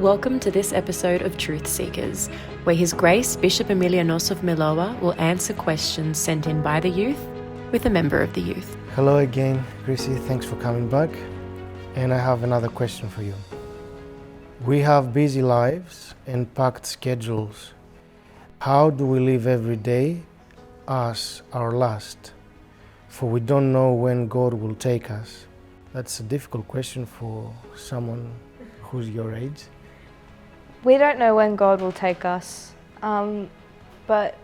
Welcome to this episode of Truth Seekers, where His Grace Bishop Emilianos of Meloa will answer questions sent in by the youth with a member of the youth. Hello again, Chrissy. Thanks for coming back. And I have another question for you. We have busy lives and packed schedules. How do we live every day as our last? For we don't know when God will take us. That's a difficult question for someone who's your age. We don't know when God will take us, but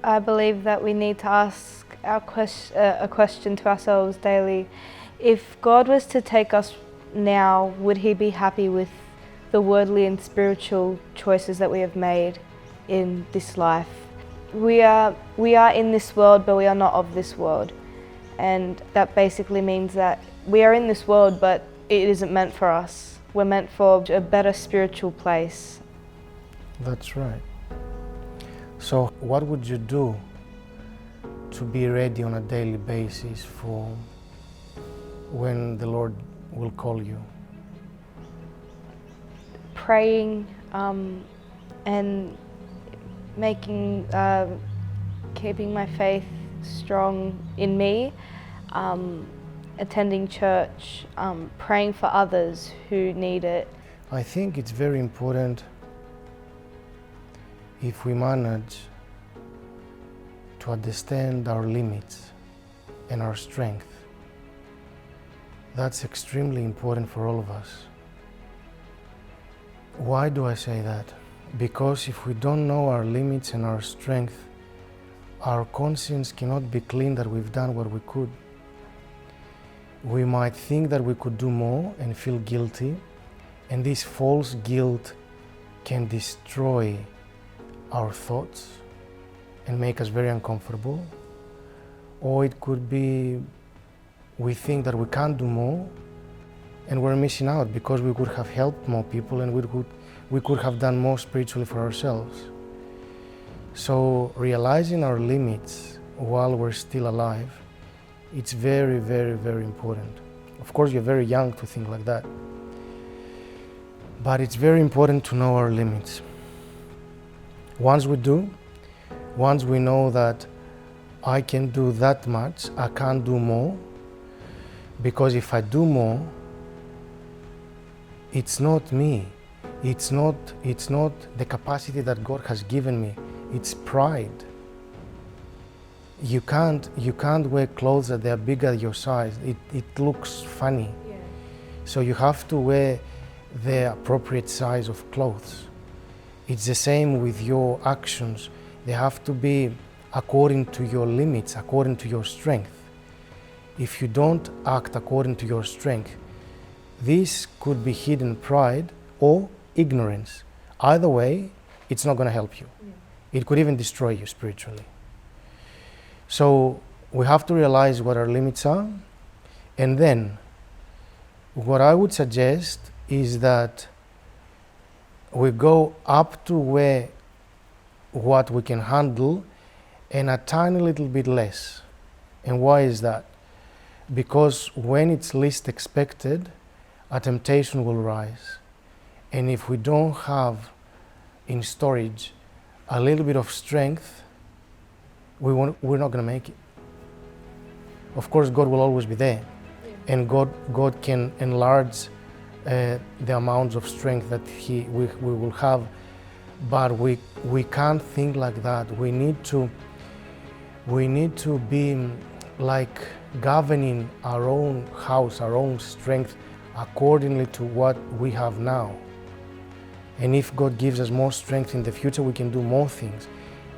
I believe that we need to ask a question to ourselves daily. If God was to take us now, would He be happy with the worldly and spiritual choices that we have made in this life? We are in this world, but we are not of this world. And that basically means that we are in this world, but it isn't meant for us. We're meant for a better spiritual place. That's right. So what would you do to be ready on a daily basis for when the Lord will call you? Praying and making, keeping my faith strong in me, attending church, praying for others who need it. I think it's very important if we manage to understand our limits and our strength. That's extremely important for all of us. Why do I say that? Because if we don't know our limits and our strength, our conscience cannot be clean that we've done what we could. We might think that we could do more and feel guilty, and this false guilt can destroy our thoughts and make us very uncomfortable. Or it could be we think that we can't do more and we're missing out because we could have helped more people and we could have done more spiritually for ourselves. So realizing our limits while we're still alive, it's very, very, very important. Of course, you're very young to think like that, but it's very important to know our limits. Once we do, once we know that I can do that much, I can't do more, because if I do more, it's not me. It's not the capacity that God has given me. It's pride. You can't wear clothes that they are bigger your size. It looks funny. Yeah. So you have to wear the appropriate size of clothes. It's the same with your actions. They have to be according to your limits, according to your strength. If you don't act according to your strength, this could be hidden pride or ignorance. Either way, it's not going to help you. Yeah. It could even destroy you spiritually. So we have to realize what our limits are, and then what I would suggest is that we go up to what we can handle and a tiny little bit less. And why is that? Because when it's least expected, a temptation will rise. And if we don't have in storage a little bit of strength, we're not going to make it. Of course, God will always be there, and God can enlarge the amounts of strength that we will have, but we can't think like that. We need to be like governing our own house, our own strength accordingly to what we have now. And if God gives us more strength in the future, we can do more things.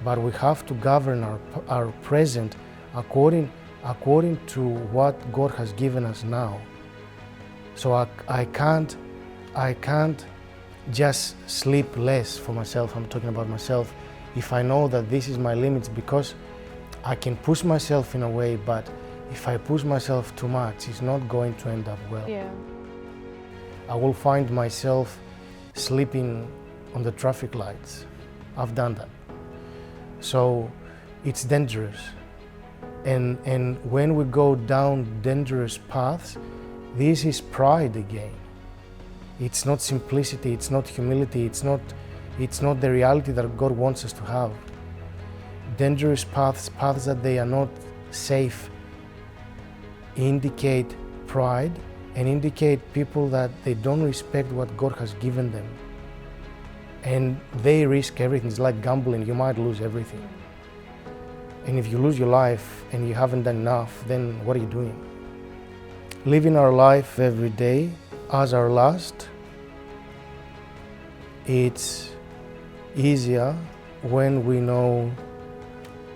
But we have to govern our present according to what God has given us now. So I can't just sleep less for myself. I'm talking about myself. If I know that this is my limits, because I can push myself in a way, but if I push myself too much, it's not going to end up well. Yeah. I will find myself sleeping on the traffic lights. I've done that. So it's dangerous. And when we go down dangerous paths, this is pride again. It's not simplicity, it's not humility, it's not the reality that God wants us to have. Dangerous paths that they are not safe, indicate pride and indicate people that they don't respect what God has given them. And they risk everything. It's like gambling, you might lose everything. And if you lose your life and you haven't done enough, then what are you doing? Living our life every day as our last, it's easier when we know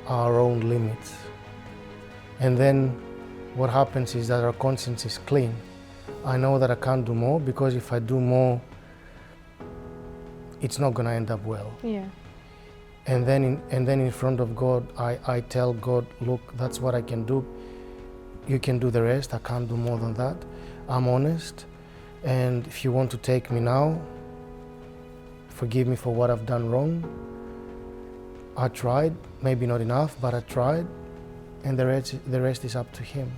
our own limits. And then what happens is that our conscience is clean. I know that I can't do more, because if I do more, it's not going to end up well. Yeah. And then in front of God, I tell God, look, that's what I can do. You can do the rest. I can't do more than that. I'm honest. And if you want to take me now, forgive me for what I've done wrong. I tried, maybe not enough, but I tried. And the rest is up to Him.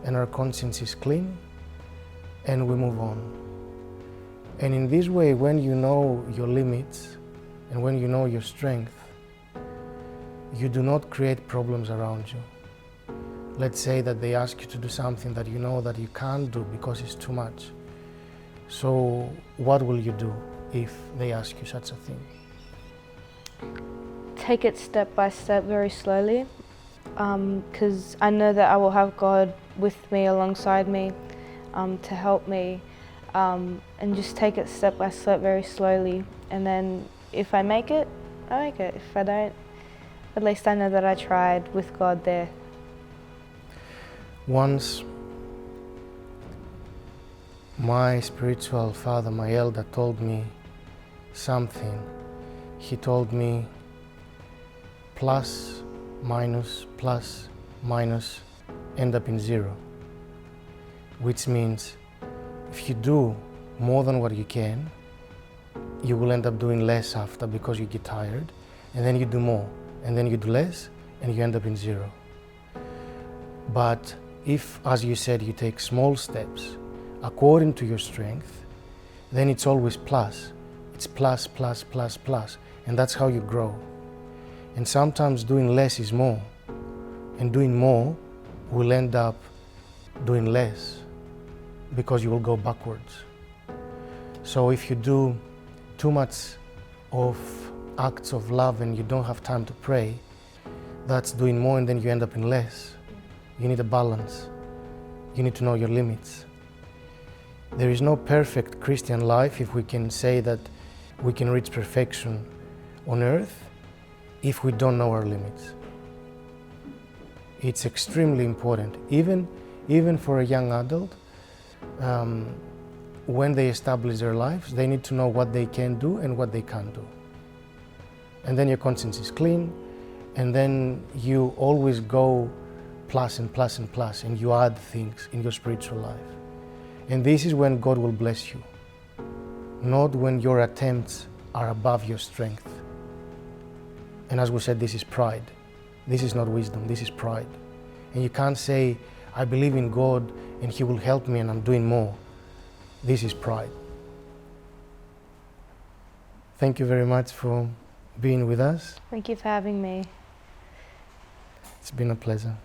And our conscience is clean, and we move on. And in this way, when you know your limits and when you know your strength, you do not create problems around you. Let's say that they ask you to do something that you know that you can't do because it's too much. So what will you do if they ask you such a thing? Take it step by step, very slowly, because I know that I will have God with me, alongside me, to help me, and just take it step by step, very slowly. And then if I make it, I make it. If I don't, at least I know that I tried with God there. Once, my spiritual father, my elder, told me something. He told me plus, minus, end up in zero. Which means if you do more than what you can, you will end up doing less after, because you get tired, and then you do more, and then you do less, and you end up in zero. But if, as you said, you take small steps according to your strength, then it's always plus. It's plus, and that's how you grow. And sometimes doing less is more, and doing more will end up doing less, because you will go backwards. So if you do too much of acts of love and you don't have time to pray, that's doing more, and then you end up in less. You need a balance. You need to know your limits. There is no perfect Christian life, if we can say that we can reach perfection on earth, if we don't know our limits. It's extremely important, even for a young adult. When they establish their lives, they need to know what they can do and what they can't do. And then your conscience is clean, and then you always go plus, and you add things in your spiritual life. And this is when God will bless you, not when your attempts are above your strength. And as we said, this is pride. This is not wisdom, this is pride. And you can't say, I believe in God and He will help me and I'm doing more. This is pride. Thank you very much for being with us. Thank you for having me. It's been a pleasure.